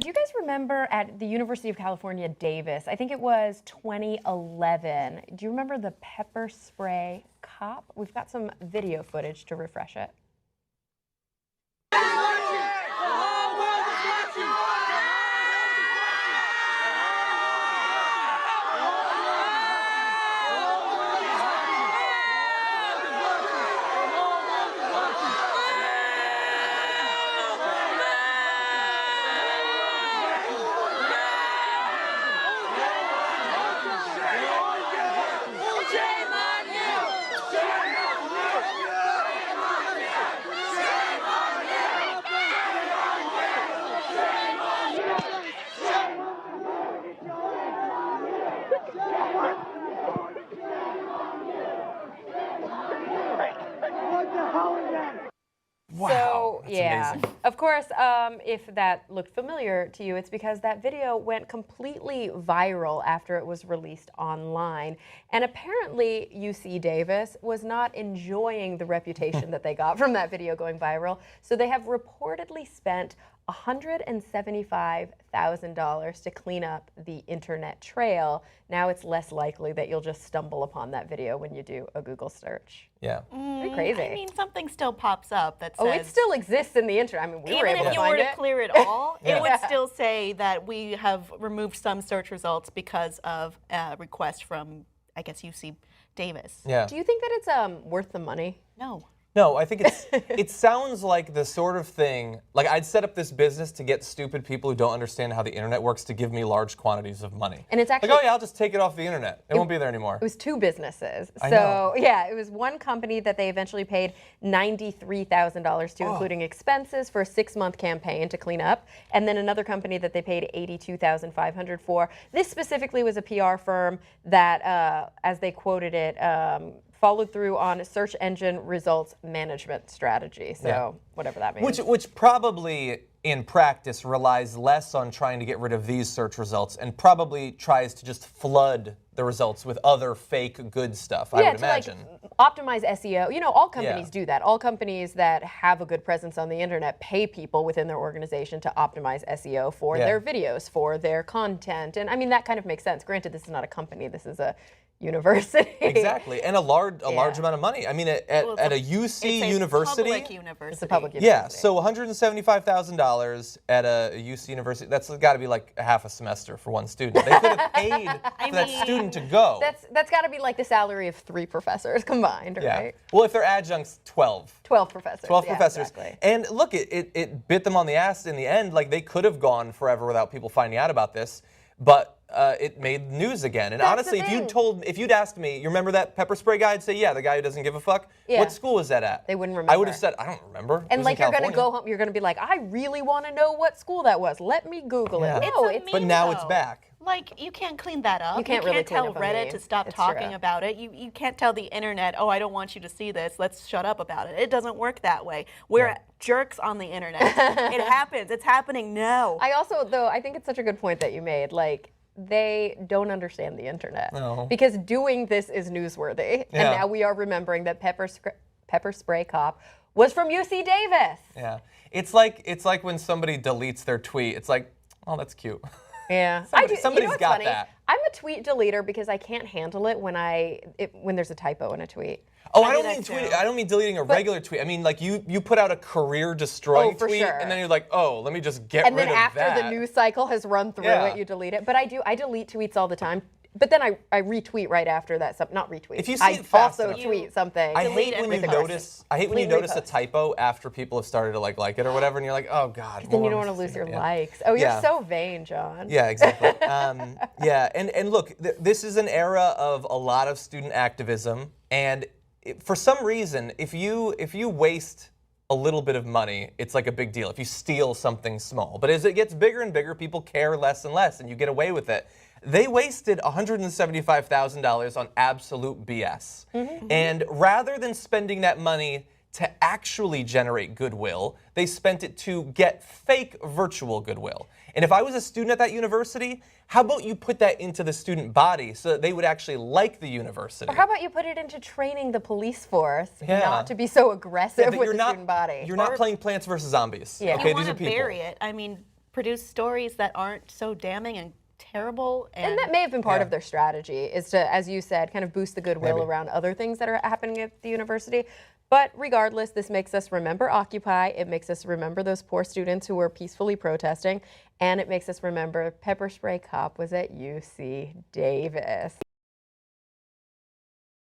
you guys remember at the University of California, Davis, I think it was 2011, do you remember the pepper spray cop? We've got some video footage to refresh it. Wow, so, yeah, amazing. of course, if that looked familiar to you, it's because that video went completely viral after it was released online. And apparently, UC Davis was not enjoying the reputation that they got from that video going viral. So they have reportedly spent $175,000 to clean up the internet trail. Now it's less likely that you'll just stumble upon that video when you do a Google search. Yeah. Pretty crazy. I mean, something still pops up that says... Oh, it still exists in the internet. I mean, we were able to find it. Even if you were to clear it all, Yeah. it would still say that we have removed some search results because of a request from, I guess, UC Davis. Yeah. Do you think that it's worth the money? No. No, I think it sounds like the sort of thing, like I'd set up this business to get stupid people who don't understand how the internet works to give me large quantities of money. And it's actually... Like, oh yeah, I'll just take it off the internet. It won't be there anymore. It was two businesses. I So, know. yeah, it was one company that they eventually paid $93,000 to, including expenses for a 6-month campaign to clean up. And then another company that they paid $82,500 for. This specifically was a PR firm that, as they quoted it, followed through on search engine results management strategy. So whatever that means. Which probably in practice relies less on trying to get rid of these search results and probably tries to just flood the results with other fake good stuff, I would imagine. Like optimize SEO. You know, all companies do that. All companies that have a good presence on the internet pay people within their organization to optimize SEO for their videos, for their content. And I mean, that kind of makes sense. Granted, this is not a company. This is a university. Exactly, and a large amount of money. I mean, at a UC university, Public university. It's a public university. yeah. So $175,000 at a UC university. That's got to be like a half a semester for one student. They could have paid for that student to go. That's got to be like the salary of 3 professors combined, right? Well, if they're adjuncts, 12. 12 professors. 12 yeah, professors. Exactly. And look, it bit them on the ass in the end. Like, they could have gone forever without people finding out about this, but it made news again. And That's honestly, the if you'd asked me, you remember that pepper spray guy? I'd say, yeah, the guy who doesn't give a fuck. Yeah. What school was that at? They wouldn't remember. I would have said, I don't remember. And like, you're going to California. go home, you're going to be like, I really want to know what school that was. Let me Google Yeah. it. It's No, a it's But meme, now it's though. back. Like, you can't clean that up. You can't really tell clean up a Reddit meme. to stop It's talking true. about it. You can't tell the internet, oh, I don't want you to see this. Let's shut up about it. It doesn't work that way. We're jerks on the internet. It happens. It's happening now. I also, though, I think it's such a good point that you made. Like, they don't understand the internet. No. Because doing this is newsworthy. And Yeah. now we are remembering that pepper spray cop was from UC Davis. Yeah. It's like when somebody deletes their tweet. It's like, oh, that's cute. Yeah. Somebody's you know what's got funny? that. I'm a tweet deleter because I can't handle it when there's a typo in a tweet. Oh, I I do don't that mean too. tweet. I don't mean deleting a regular tweet. I mean, like, you put out a career-destroying Oh, for tweet, sure. and then you're like, oh, let me just get And rid then of after that. the news cycle has run through Yeah. it, you delete it. But I delete tweets all the time. But then I retweet right after that. Not retweet. If you see I it fast also enough. tweet something. I Delete hate it when with you the notice. I hate when you Delete notice a repost. typo after people have started to like it or whatever, and you're like, oh god. Then you more don't want to of lose this. your Yeah. likes. Oh, you're Yeah. so vain, John. Yeah, exactly. Yeah, and look, this is an era of a lot of student activism, and for some reason, if you waste a little bit of money, it's like a big deal. If you steal something small, but as it gets bigger and bigger, people care less and less, and you get away with it. They wasted $175,000 on absolute BS, and rather than spending that money to actually generate goodwill, they spent it to get fake virtual goodwill. And if I was a student at that university, how about you put that into the student body so that they would actually like the university? Or how about you put it into training the police force Yeah. not to be so aggressive Yeah, that with the student body? You're not playing Plants vs. Zombies. Yeah. Okay, You these want are to people. bury it. I mean, produce stories that aren't so damning and terrible. And that may have been part Yeah. of their strategy, is to, as you said, kind of boost the goodwill Maybe. around other things that are happening at the university. But regardless, this makes us remember Occupy. It makes us remember those poor students who were peacefully protesting. And it makes us remember Pepper Spray Cop was at UC Davis.